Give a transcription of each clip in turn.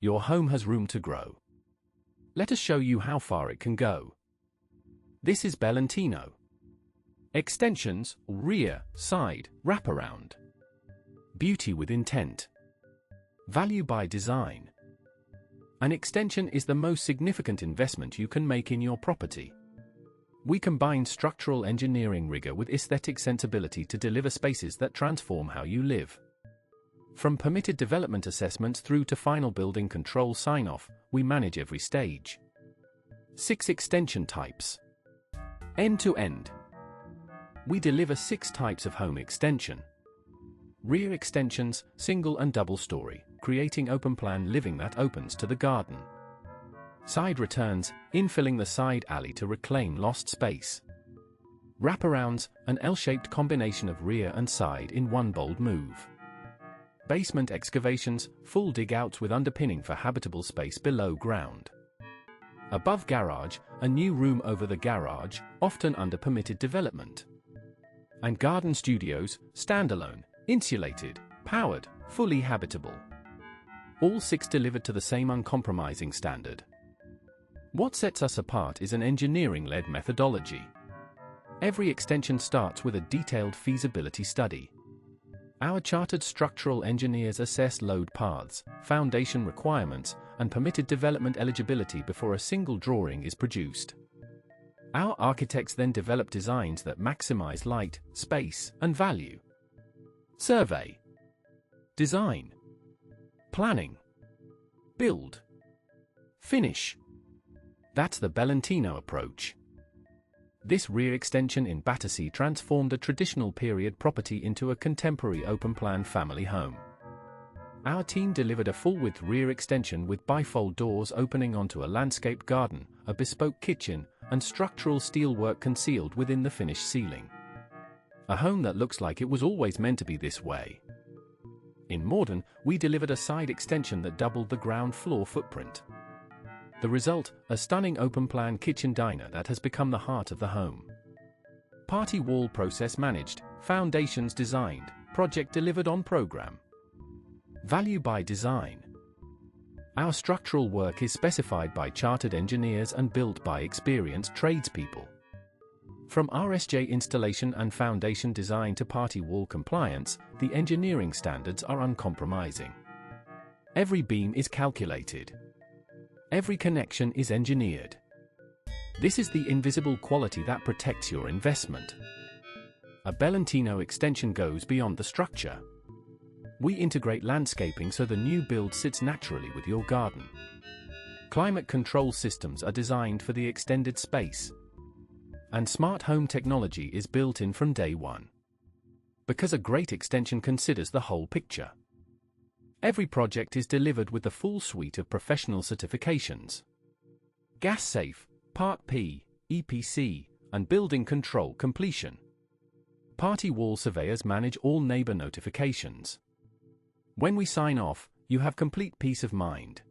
Your home has room to grow. Let us show you how far it can go. This is Belentino. Extensions, rear, side, wraparound. Beauty with intent. Value by design. An extension is the most significant investment you can make in your property. We combine structural engineering rigor with aesthetic sensibility to deliver spaces that transform how you live. From permitted development assessments through to final building control sign-off, we manage every stage. 6 extension types. End-to-end. We deliver 6 types of home extension. Rear extensions, single and double story, creating open-plan living that opens to the garden. Side returns, infilling the side alley to reclaim lost space. Wraparounds, an L-shaped combination of rear and side in one bold move. Basement excavations, full dig-outs with underpinning for habitable space below ground. Above garage, a new room over the garage, often under permitted development. And garden studios, standalone, insulated, powered, fully habitable. All 6 delivered to the same uncompromising standard. What sets us apart is an engineering-led methodology. Every extension starts with a detailed feasibility study. Our chartered structural engineers assess load paths, foundation requirements, and permitted development eligibility before a single drawing is produced. Our architects then develop designs that maximize light, space, and value. Survey. Design. Planning. Build. Finish. That's the Belentino approach. This rear extension in Battersea transformed a traditional period property into a contemporary open-plan family home. Our team delivered a full-width rear extension with bifold doors opening onto a landscaped garden, a bespoke kitchen, and structural steelwork concealed within the finished ceiling. A home that looks like it was always meant to be this way. In Morden, we delivered a side extension that doubled the ground floor footprint. The result, a stunning open-plan kitchen diner that has become the heart of the home. Party wall process managed, foundations designed, project delivered on program. Value by design. Our structural work is specified by chartered engineers and built by experienced tradespeople. From RSJ installation and foundation design to party wall compliance, the engineering standards are uncompromising. Every beam is calculated. Every connection is engineered. This is the invisible quality that protects your investment. A Belentino extension goes beyond the structure. We integrate landscaping so the new build sits naturally with your garden. Climate control systems are designed for the extended space. And smart home technology is built in from day one. Because a great extension considers the whole picture. Every project is delivered with the full suite of professional certifications. Gas safe, Part P, EPC, and building control completion. Party wall surveyors manage all neighbor notifications. When we sign off, you have complete peace of mind.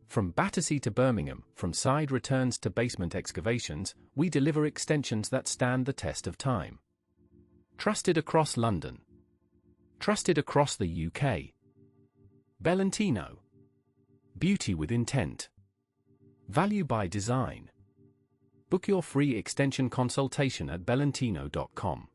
From Battersea to Birmingham, from side returns to basement excavations, we deliver extensions that stand the test of time. Trusted across London. Trusted across the UK. Belentino. Beauty with intent. Value by design. Book your free extension consultation at belentino.com.